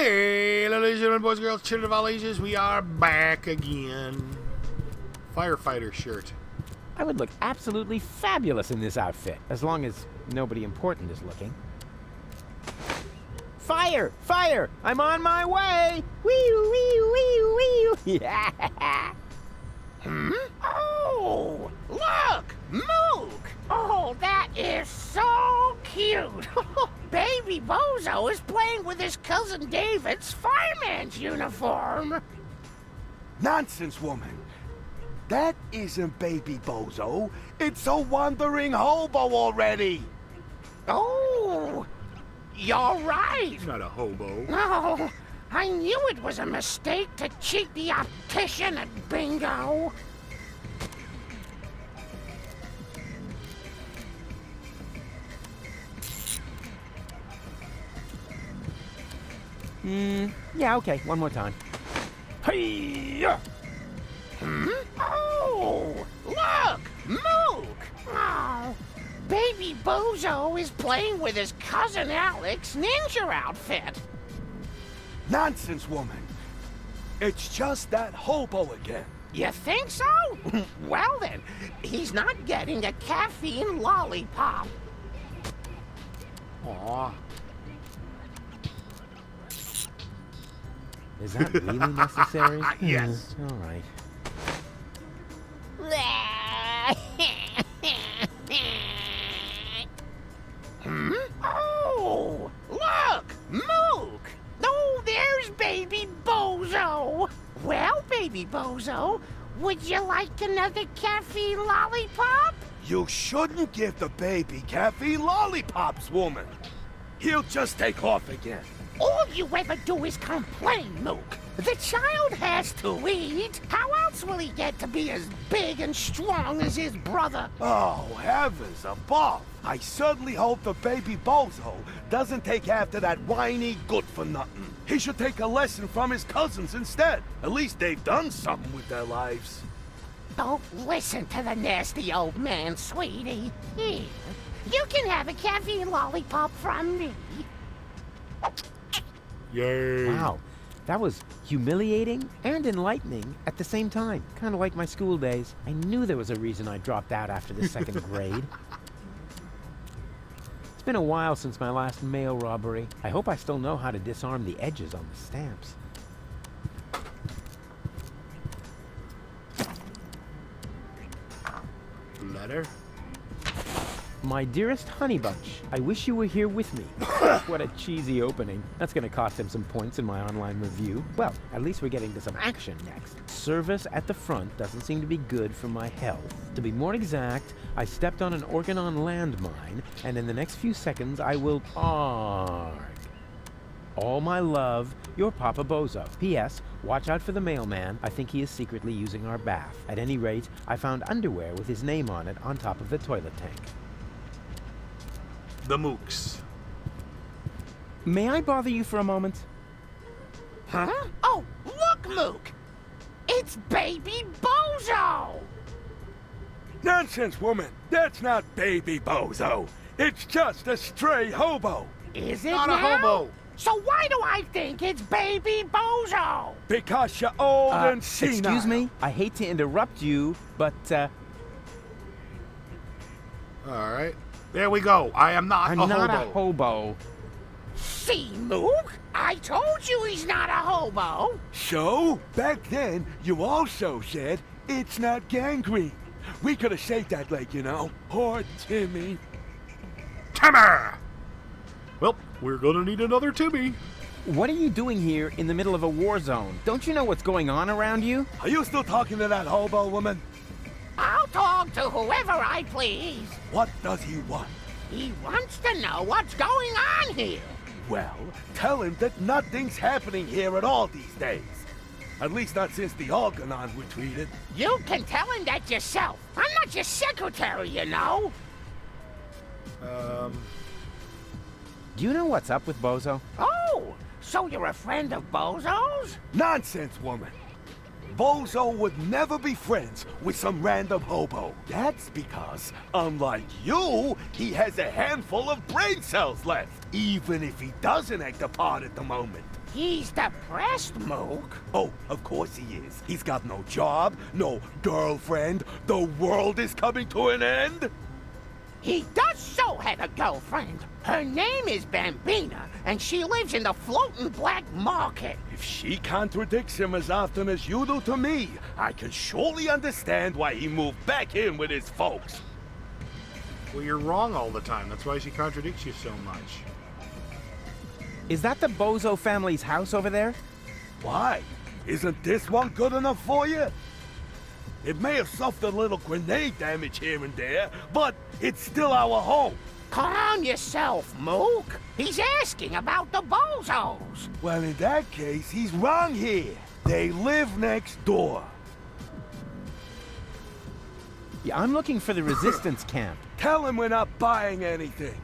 Hey, ladies and gentlemen, boys and girls, children of all ages, we are back again. Firefighter shirt. I would look absolutely fabulous in this outfit, as long as nobody important is looking. Fire! Fire! I'm on my way! Wee wee wee wee! Yeah! Oh, look! Mook! Oh, that is so cute! Baby Bozo is playing with his cousin David's fireman's uniform! Nonsense, woman! That isn't Baby Bozo. It's a wandering hobo already! Oh, you're right! He's not a hobo. No, I knew it was a mistake to cheat the optician at bingo. Yeah, okay, one more time. Hey-ya! Oh, look! Mook! Oh, Baby Bozo is playing with his cousin Alex's ninja outfit. Nonsense, woman! It's just that hobo again. You think so? Well then, he's not getting a caffeine lollipop. Aw. Is that really necessary? Yes. All right. Oh, look! Mook! Oh, there's Baby Bozo! Well, Baby Bozo, would you like another caffeine lollipop? You shouldn't give the baby caffeine lollipops, woman. He'll just take off again. All you ever do is complain, Mook. The child has to eat. How else will he get to be as big and strong as his brother? Oh, heavens above! I certainly hope the Baby Bozo doesn't take after that whiny good-for-nothing. He should take a lesson from his cousins instead. At least they've done something with their lives. Don't listen to the nasty old man, sweetie. Here, you can have a caffeine lollipop from me. Yay. Wow, that was humiliating and enlightening at the same time. Kind of like my school days. I knew there was a reason I dropped out after the second grade. It's been a while since my last mail robbery. I hope I still know how to disarm the edges on the stamps. Letter. My dearest Honey Bunch, I wish you were here with me. What a cheesy opening. That's gonna cost him some points in my online review. Well, at least we're getting to some action next. Service at the front doesn't seem to be good for my health. To be more exact, I stepped on an Organon landmine, and in the next few seconds I will arg. All my love, your Papa Bozo. P.S. Watch out for the mailman. I think he is secretly using our bath. At any rate, I found underwear with his name on it on top of the toilet tank. The Mooks. May I bother you for a moment? Huh? Oh, look, Mook! It's Baby Bozo! Nonsense, woman! That's not Baby Bozo. It's just a stray hobo. Is it Not now? a hobo. So why do I think it's Baby Bozo? Because you're old and senile. Excuse me? I hate to interrupt you, but, All right. There we go. I am not I'm a not hobo. a hobo. See, Mook? I told you he's not a hobo. So, back then, you also said it's not gangrene. We could have saved that leg, you know. Poor Timmy. Timmer! Well, we're gonna need another Timmy. What are you doing here in the middle of a war zone? Don't you know what's going on around you? Are you still talking to that hobo woman? I'll talk to whoever I please. What does he want? He wants to know what's going on here. Well, tell him that nothing's happening here at all these days. At least not since the Organon retreated. You can tell him that yourself. I'm not your secretary, you know. Do you know what's up with Bozo? Oh, so you're a friend of Bozo's? Nonsense, woman. Bozo would never be friends with some random hobo. That's because, unlike you, he has a handful of brain cells left, even if he doesn't act a part at the moment. He's depressed, Mook. Oh, of course he is. He's got no job, no girlfriend. The world is coming to an end. He does so have a girlfriend. Her name is Bambina, and she lives in the floating black market. If she contradicts him as often as you do to me, I can surely understand why he moved back in with his folks. Well, you're wrong all the time. That's why she contradicts you so much. Is that the Bozo family's house over there? Why? Isn't this one good enough for you? It may have suffered a little grenade damage here and there, but it's still our home. Calm yourself, Mook. He's asking about the Bozos. Well, in that case, he's wrong here. They live next door. Yeah, I'm looking for the resistance camp. Tell him we're not buying anything.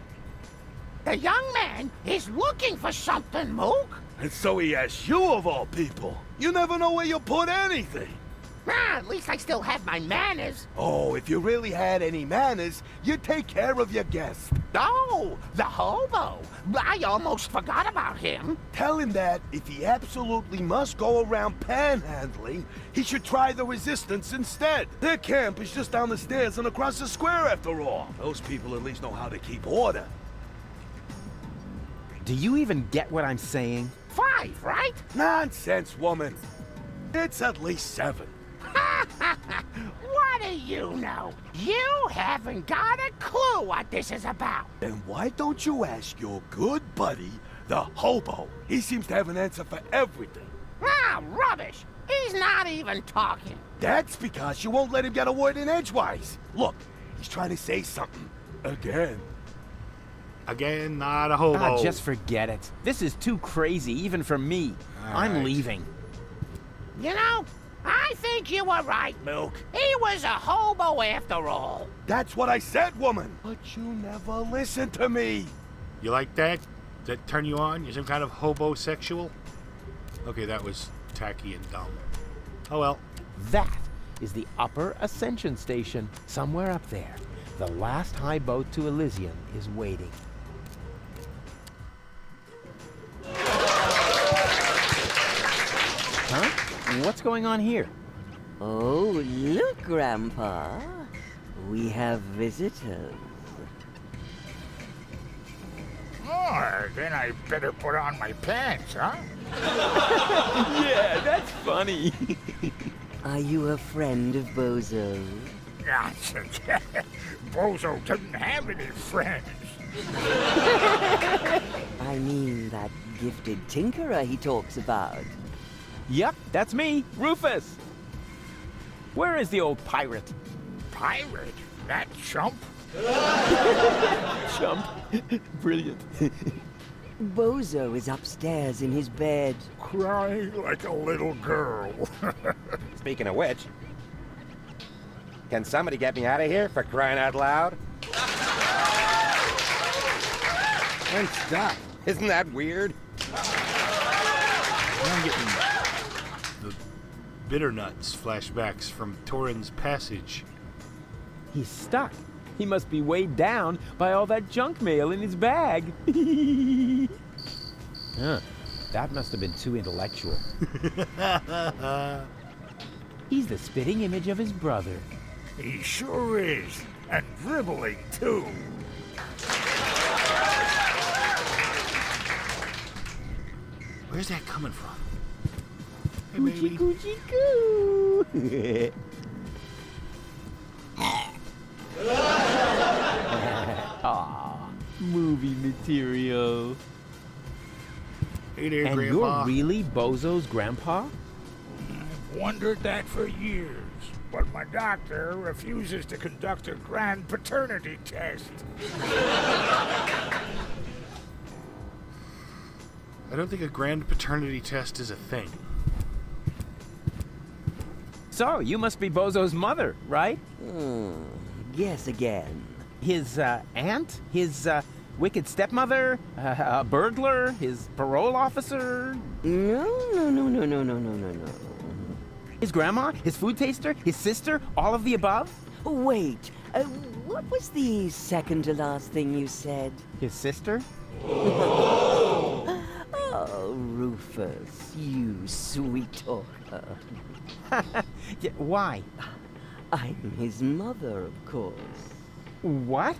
The young man is looking for something, Mook. And so he asks you of all people. You never know where you'll put anything. Ah, at least I still have my manners. Oh, if you really had any manners, you'd take care of your guests. Oh, the hobo. I almost forgot about him. Tell him that if he absolutely must go around panhandling, he should try the resistance instead. Their camp is just down the stairs and across the square after all. Those people at least know how to keep order. Do you even get what I'm saying? 5, right? Nonsense, woman. It's at least 7. What do you know? You haven't got a clue what this is about. Then why don't you ask your good buddy, the hobo? He seems to have an answer for everything. Ah, rubbish. He's not even talking. That's because you won't let him get a word in edgewise. Look, he's trying to say something. Again. Again, not a hobo. Ah, just forget it. This is too crazy, even for me. All I'm right. leaving. You know, I think you were right, Mook. He was a hobo after all. That's what I said, woman. But you never listen to me. You like that? Does that turn you on? You're some kind of hobosexual? Okay, that was tacky and dumb. Oh well. That is the Upper Ascension Station, somewhere up there. The last high boat to Elysium is waiting. Huh? What's going on here? Oh, look, Grandpa. We have visitors. Oh, then I better put on my pants, huh? Yeah, that's funny. Are you a friend of Bozo? Nonsense. Bozo doesn't have any friends. I mean that gifted tinkerer he talks about. Yep, that's me, Rufus. Where is the old pirate? Pirate? That chump? Chump. Brilliant. Bozo is upstairs in his bed. Crying like a little girl. Speaking of which, can somebody get me out of here, for crying out loud? And stop. Isn't that weird? I'm getting the bitter nuts flashbacks from Torin's passage. He's stuck. He must be weighed down by all that junk mail in his bag. Huh. That must have been too intellectual. He's the spitting image of his brother. He sure is. And dribbling, too. Where's that coming from? Hey, Coochie baby. coochie coo. Aw, movie material. Hey there, And Grandpa. you're really Bozo's grandpa? I've wondered that for years. But my doctor refuses to conduct a grand paternity test. I don't think a grand paternity test is a thing. So, you must be Bozo's mother, right? Guess again. His aunt? His wicked stepmother? A burglar? His parole officer? No. His grandma? His food taster? His sister? All of the above? Wait, what was the second to last thing you said? His sister? Oh, Rufus, you sweet talker. Yeah, why? I'm his mother, of course. What?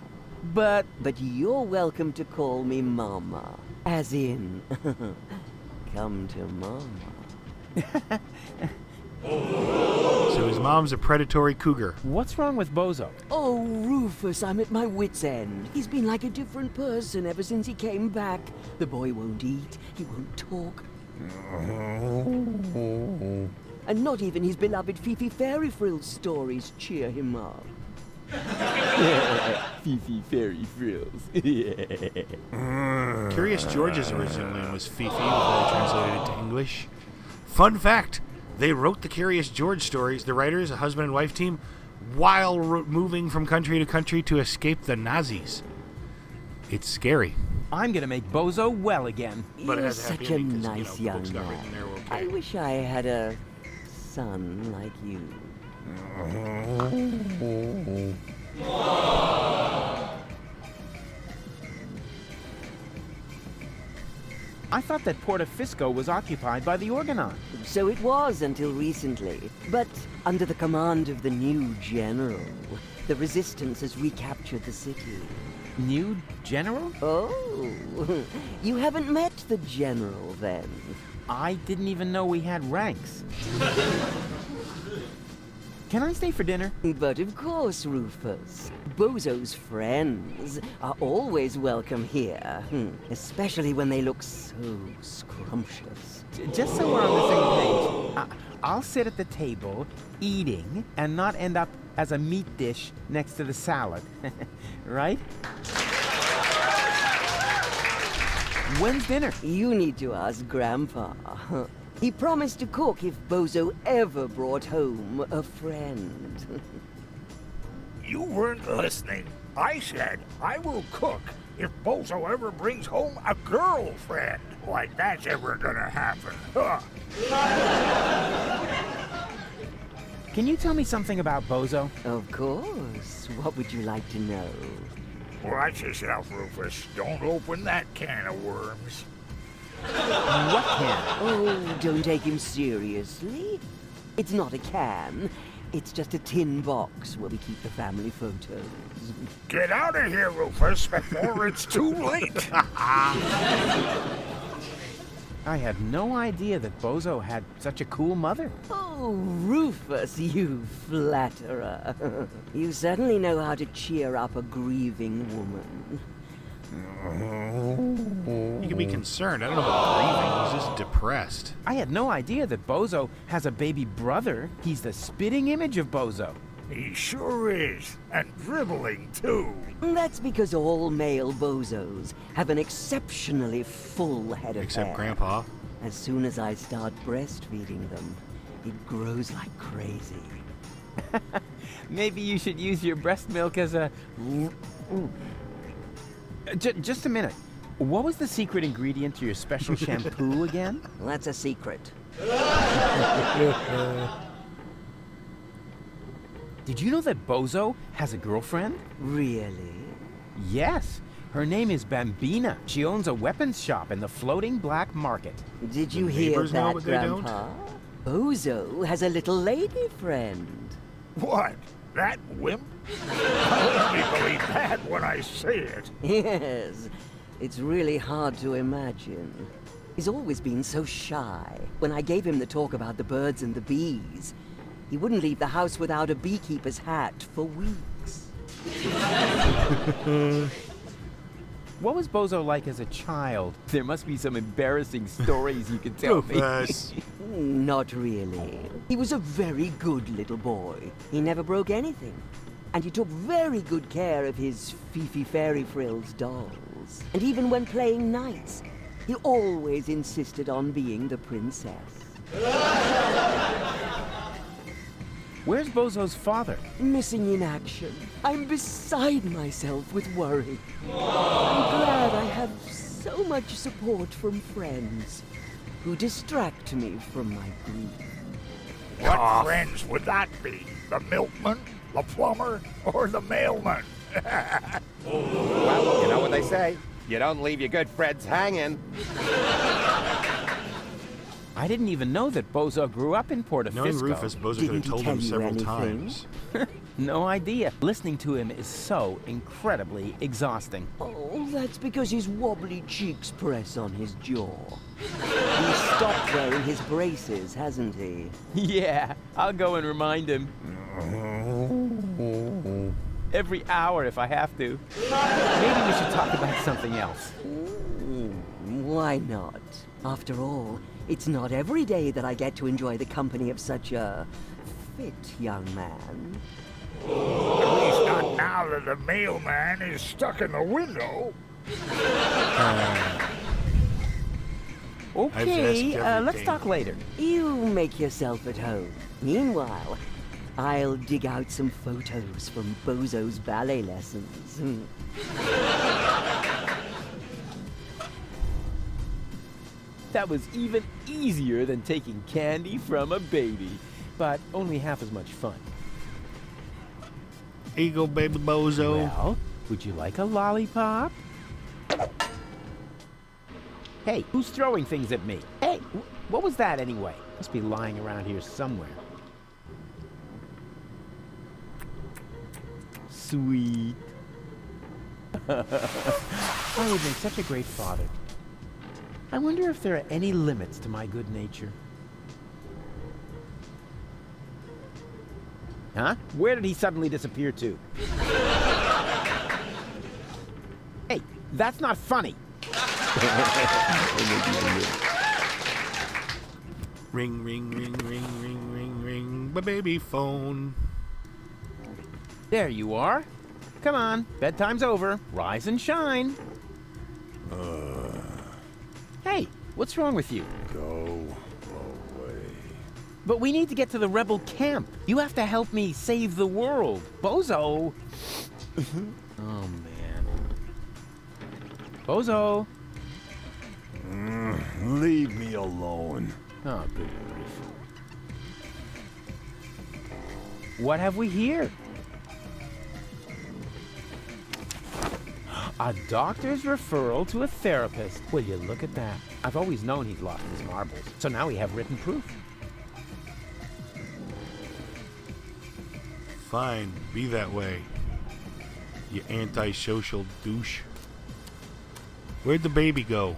But... But you're welcome to call me Mama. As in, come to Mama. So his mom's a predatory cougar. What's wrong with Bozo? Oh, Rufus, I'm at my wit's end. He's been like a different person ever since he came back. The boy won't eat, he won't talk. And not even his beloved Fifi Fairy Frills stories cheer him up. Fifi Fairy Frills. Curious George's original name was Fifi before they translated it to English. Fun fact, they wrote the Curious George stories, the writers, a husband and wife team, while moving from country to country to escape the Nazis. It's scary. I'm gonna make Bozo well again. But it You're has a happy such a ending 'cause, nice the young books got written man. there, okay. I wish I had a son like you. I thought that Portofisco was occupied by the Organon. So it was until recently. But under the command of the new general, the resistance has recaptured the city. New general? Oh, you haven't met the general then? I didn't even know we had ranks. Can I stay for dinner? But of course, Rufus. Bozo's friends are always welcome here, especially when they look so scrumptious. Just so we're on the same page, I'll sit at the table, eating, and not end up as a meat dish next to the salad. Right? When's dinner? You need to ask Grandpa. He promised to cook if Bozo ever brought home a friend. You weren't listening. I said I will cook if Bozo ever brings home a girlfriend. Like that's ever gonna happen. Huh. Can you tell me something about Bozo? Of course. What would you like to know? Watch yourself, Rufus. Don't open that can of worms. What can? Oh, don't take him seriously. It's not a can. It's just a tin box where we keep the family photos. Get out of here, Rufus, before it's too late. I had no idea that Bozo had such a cool mother. Oh, Rufus, you flatterer. You certainly know how to cheer up a grieving woman. You can be concerned. I don't know about grieving. He's just depressed. I had no idea that Bozo has a baby brother. He's the spitting image of Bozo. He sure is. And dribbling, too. That's because all male bozos have an exceptionally full head of Except hair. Grandpa. As soon as I start breastfeeding them, it grows like crazy. Maybe you should use your breast milk as a... Just a minute. What was the secret ingredient to your special shampoo again? Well, that's a secret. Did you know that Bozo has a girlfriend? Really? Yes. Her name is Bambina. She owns a weapons shop in the floating black market. Did you The hear neighbors know, that, but they don't? Grandpa? Bozo has a little lady friend. What? That wimp? I'll only believe that when I see it. Yes, it's really hard to imagine. He's always been so shy. When I gave him the talk about the birds and the bees, he wouldn't leave the house without a beekeeper's hat for weeks. What was Bozo like as a child? There must be some embarrassing stories you can tell me. Rufus. Not really. He was a very good little boy. He never broke anything. And he took very good care of his Fifi Fairy Frills dolls. And even when playing knights, he always insisted on being the princess. Where's Bozo's father? Missing in action. I'm beside myself with worry. I'm glad I have so much support from friends who distract me from my grief. What friends would that be? The milkman, the plumber, or the mailman? Well, you know what they say. You don't leave your good friends hanging. I didn't even know that Bozo grew up in Porta Knowing Fisco. Rufus, Bozo could Didn't have he told tell him you several anything? times. No idea. Listening to him is so incredibly exhausting. Oh, that's because his wobbly cheeks press on his jaw. He's stopped wearing his braces, hasn't he? Yeah, I'll go and remind him. Every hour if I have to. Maybe we should talk about something else. Why not? After all, it's not every day that I get to enjoy the company of such a fit young man. At least not now that the mailman is stuck in the window. Okay, I've let's asked talk later. You make yourself at home. Meanwhile, I'll dig out some photos from Bozo's ballet lessons. That was even easier than taking candy from a baby, but only half as much fun. Here you go, baby Bozo. Well, would you like a lollipop? Hey, who's throwing things at me? Hey, what was that anyway? Must be lying around here somewhere. Sweet. I would make such a great father. I wonder if there are any limits to my good nature. Huh? Where did he suddenly disappear to? Hey, that's not funny. Ring, ring, ring, ring, ring, ring, ring. My baby phone. There you are. Come on, bedtime's over. Rise and shine. Hey, what's wrong with you? Go away. But we need to get to the rebel camp. You have to help me save the world. Bozo! Oh, man. Bozo! Leave me alone. Oh, good grief. What have we here? A doctor's referral to a therapist. Will you look at that? I've always known he's lost his marbles, so now we have written proof. Fine, be that way. You antisocial douche. Where'd the baby go?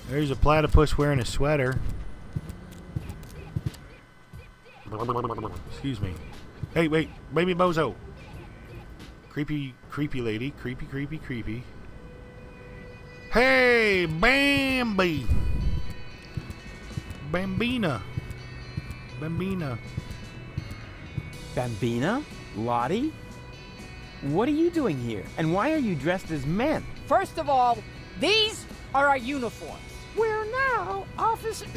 There's a platypus wearing a sweater. Excuse me. Hey, wait, baby Bozo. Creepy, creepy lady. Creepy, creepy, creepy. Hey, Bambi. Bambina. Bambina. Bambina? Lottie? What are you doing here? And why are you dressed as men? First of all, these are our uniforms. We're now officers.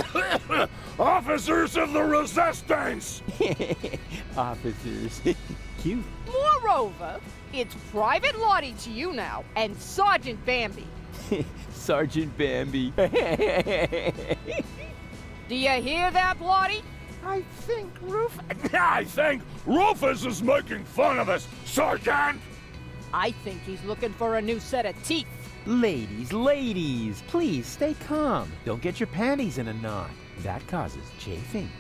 Officers of the Resistance! Officers. Cute. Moreover, it's Private Lottie to you now, and Sergeant Bambi. Sergeant Bambi. Do you hear that, Lottie? I think I think Rufus is making fun of us, Sergeant! I think he's looking for a new set of teeth. Ladies, ladies, please stay calm. Don't get your panties in a knot. That causes chafing.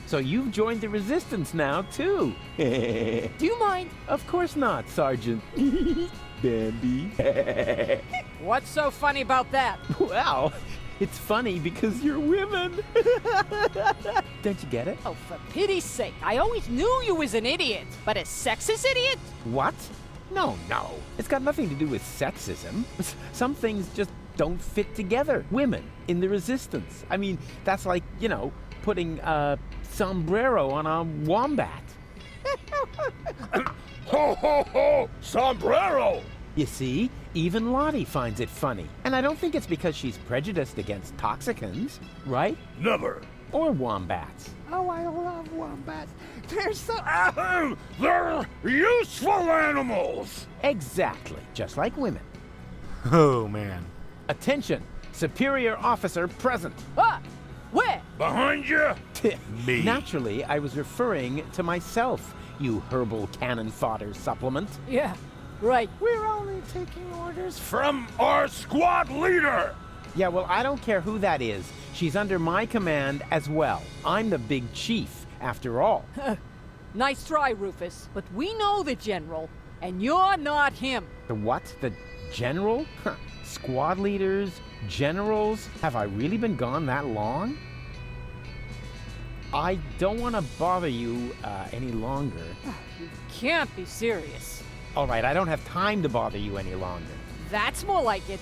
So you've joined the resistance now, too. Do you mind? Of course not, Sergeant. Bambi. What's so funny about that? Well, it's funny because you're women. Don't you get it? Oh, for pity's sake, I always knew you was an idiot. But a sexist idiot? What? No. It's got nothing to do with sexism. Some things just don't fit together. Women in the resistance. I mean, that's like, putting a sombrero on a wombat. Ho, ho, ho! Sombrero! You see, even Lottie finds it funny. And I don't think it's because she's prejudiced against toxicants, right? Never. Or wombats. Oh, I love wombats. They're so. Ahem! They're useful animals! Exactly, just like women. Oh, man. Attention! Superior officer present. Ah! Where? Behind you? Me. Naturally, I was referring to myself, you herbal cannon fodder supplement. Yeah, right. We're only taking orders From our squad leader! Yeah, well, I don't care who that is. She's under my command as well. I'm the big chief, after all. Nice try, Rufus. But we know the General, and you're not him. The what? The general? Huh. Squad leaders? Generals? Have I really been gone that long? I don't want to bother you any longer. You can't be serious. All right, I don't have time to bother you any longer. That's more like it.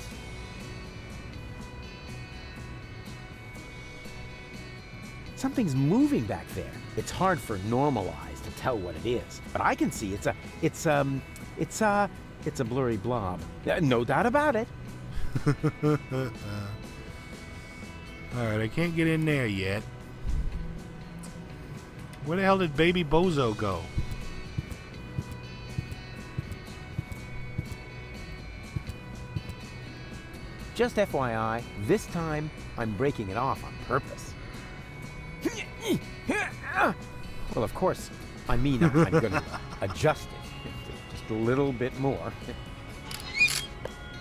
Something's moving back there. It's hard for normal eyes to tell what it is, but I can see it's a blurry blob. No doubt about it. Alright, I can't get in there yet. Where the hell did baby Bozo go? Just FYI, this time I'm breaking it off on purpose. Well, of course, I mean I'm going to adjust it just a little bit more.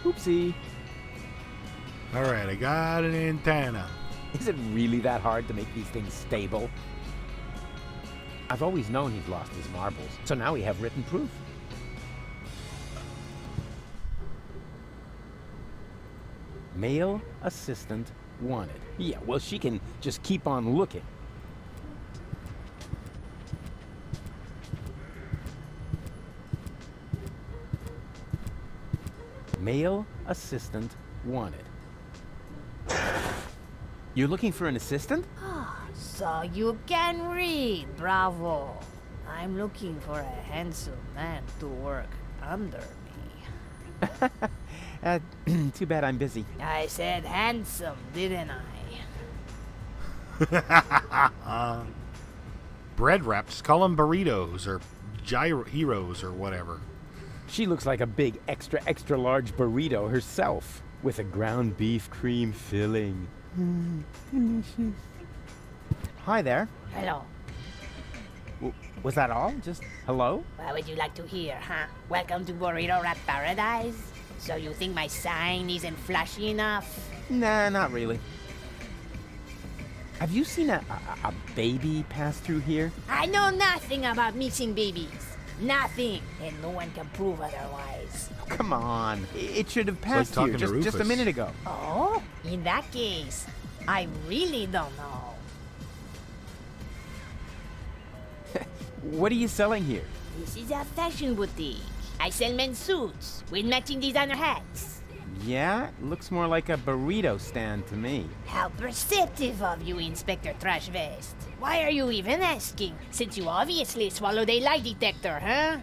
Oopsie. Alright, I got an antenna. Is it really that hard to make these things stable? I've always known he'd lost his marbles, so now we have written proof. Male assistant wanted. Yeah, well, she can just keep on looking. Male assistant wanted. You're looking for an assistant? So you can read, bravo. I'm looking for a handsome man to work under me. Too bad I'm busy. I said handsome, didn't I? Bread wraps. Call them burritos or gyro heroes or whatever. She looks like a big extra large burrito herself with a ground beef cream filling. Delicious. Hi there. Hello. Was that all? Just hello? What would you like to hear, huh? Welcome to Burrito Wrap Paradise? So you think my sign isn't flashy enough? Nah, not really. Have you seen a baby pass through here? I know nothing about missing babies. Nothing. And no one can prove otherwise. Come on. It should have like passed talking here to just a Rufus. minute ago. Oh? In that case, I really don't know. What are you selling here? This is a fashion boutique. I sell men's suits with matching designer hats. Yeah, looks more like a burrito stand to me. How perceptive of you, Inspector Trash Vest. Why are you even asking, since you obviously swallowed a lie detector, huh?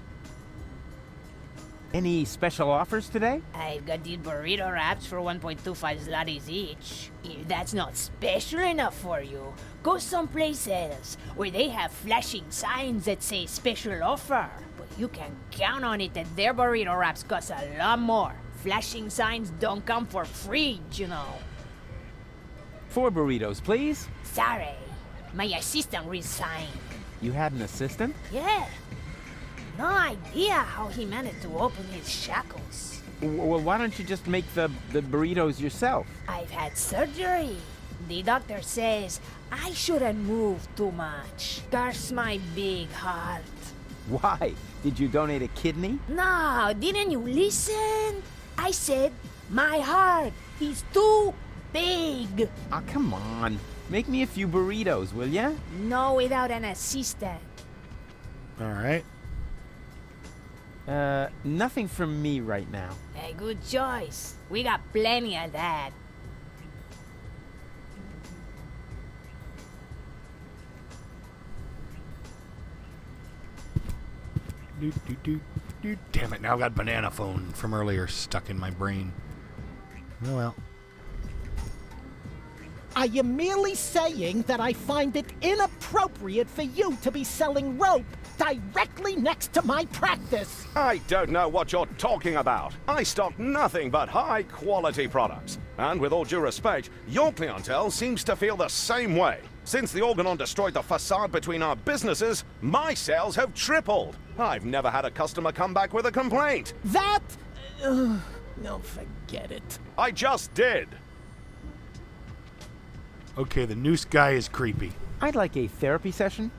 Any special offers today? I've got these burrito wraps for 1.25 zlotys each. If that's not special enough for you, go someplace else where they have flashing signs that say special offer. But you can count on it that their burrito wraps cost a lot more. Flashing signs don't come for free, you know. 4 burritos, please. Sorry, my assistant resigned. You had an assistant? Yeah. No idea how he managed to open his shackles. Well, why don't you just make the burritos yourself? I've had surgery. The doctor says I shouldn't move too much. Curse my big heart. Why? Did you donate a kidney? No, didn't you listen? I said my heart is too big. Ah, come on. Make me a few burritos, will ya? No, without an assistant. Alright. Nothing from me right now. A good choice. We got plenty of that. Damn it, now I've got banana phone from earlier stuck in my brain. Oh well. Are you merely saying that I find it inappropriate for you to be selling rope directly next to my practice. I don't know what you're talking about. I stock nothing but high-quality products. And with all due respect, your clientele seems to feel the same way. Since the Organon destroyed the facade between our businesses, my sales have tripled. I've never had a customer come back with a complaint. That... no, forget it. I just did. Okay, the noose guy is creepy. I'd like a therapy session.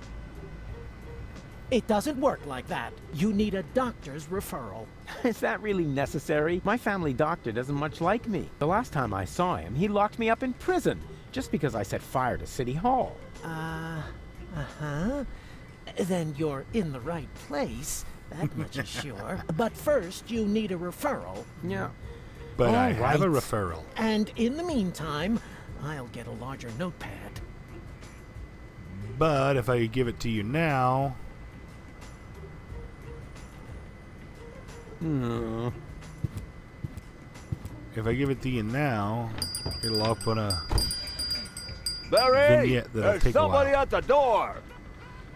It doesn't work like that. You need a doctor's referral. Is that really necessary? My family doctor doesn't much like me. The last time I saw him, he locked me up in prison just because I set fire to City Hall. Uh-huh. Then you're in the right place. That much is sure. But first, you need a referral. Yeah. But I All have a right. referral. And in the meantime, I'll get a larger notepad. But if I give it to you now... If I give it to you now, it'll open a Barry! vignette that'll There's take a somebody while. at the door!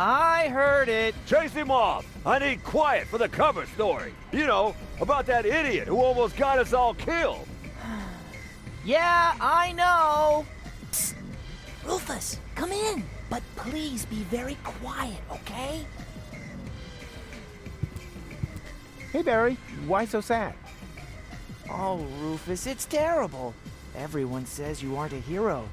I heard it. Chase him off! I need quiet for the cover story. You know, about that idiot who almost got us all killed. Yeah, I know. Rufus, come in. But please be very quiet, okay? Hey, Barry, why so sad? Oh, Rufus, it's terrible. Everyone says you aren't a hero.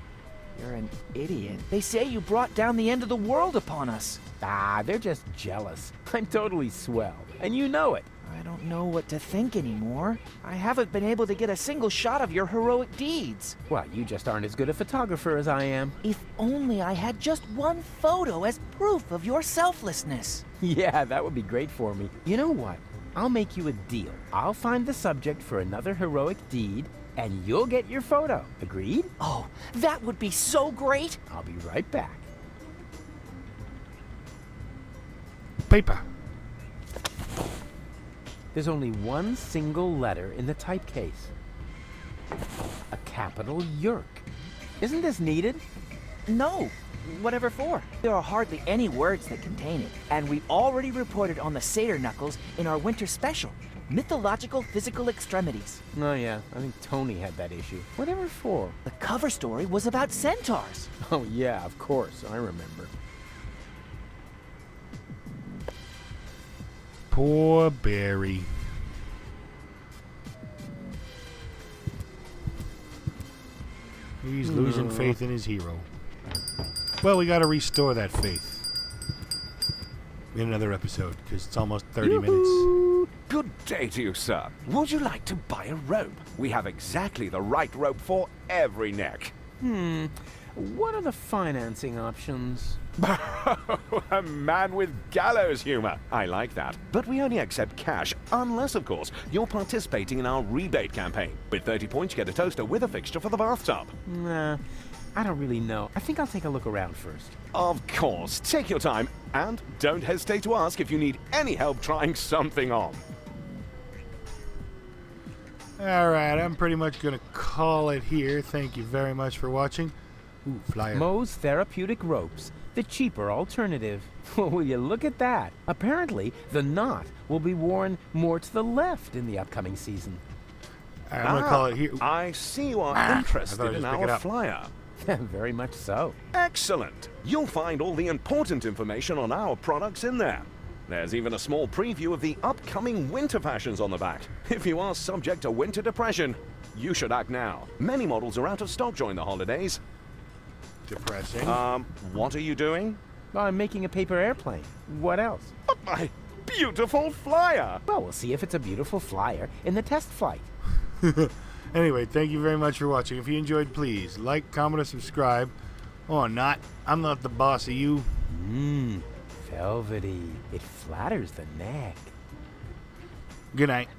You're an idiot. They say you brought down the end of the world upon us. Ah, they're just jealous. I'm totally swell, and you know it. I don't know what to think anymore. I haven't been able to get a single shot of your heroic deeds. Well, you just aren't as good a photographer as I am. If only I had just one photo as proof of your selflessness. Yeah, that would be great for me. You know what? I'll make you a deal. I'll find the subject for another heroic deed, and you'll get your photo. Agreed? Oh, that would be so great. I'll be right back. Paper. There's only one single letter in the typecase. A capital Yerk. Isn't this needed? No. Whatever for? There are hardly any words that contain it, and we already reported on the Satyr Knuckles in our winter special, Mythological Physical Extremities. Oh yeah, I think Tony had that issue. Whatever for? The cover story was about centaurs. Oh yeah, of course, I remember. Poor Barry. He's losing faith in his hero. Well, we gotta restore that faith in another episode, because it's almost 30 minutes. Good day to you, sir. Would you like to buy a rope? We have exactly the right rope for every neck. What are the financing options? A man with gallows humor. I like that. But we only accept cash, unless, of course, you're participating in our rebate campaign. With 30 points, you get a toaster with a fixture for the bathtub. Nah, I don't really know. I think I'll take a look around first. Of course. Take your time, and don't hesitate to ask if you need any help trying something on. Alright, I'm pretty much gonna call it here. Thank you very much for watching. Ooh, flyer. Moe's Therapeutic Ropes, the cheaper alternative. Well, will you look at that? Apparently, the knot will be worn more to the left in the upcoming season. I'm gonna call it here. I see you are I interested thought I'd in just pick it our up. flyer. Very much so. Excellent. You'll find all the important information on our products in there. There's even a small preview of the upcoming winter fashions on the back. If you are subject to winter depression, you should act now. Many models are out of stock during the holidays. Depressing. What are you doing? I'm making a paper airplane. What else? But my beautiful flyer! Well, we'll see if it's a beautiful flyer in the test flight. Anyway, thank you very much for watching. If you enjoyed, please like, comment, or subscribe. Or not. I'm not the boss of you. Velvety. It flatters the neck. Good night.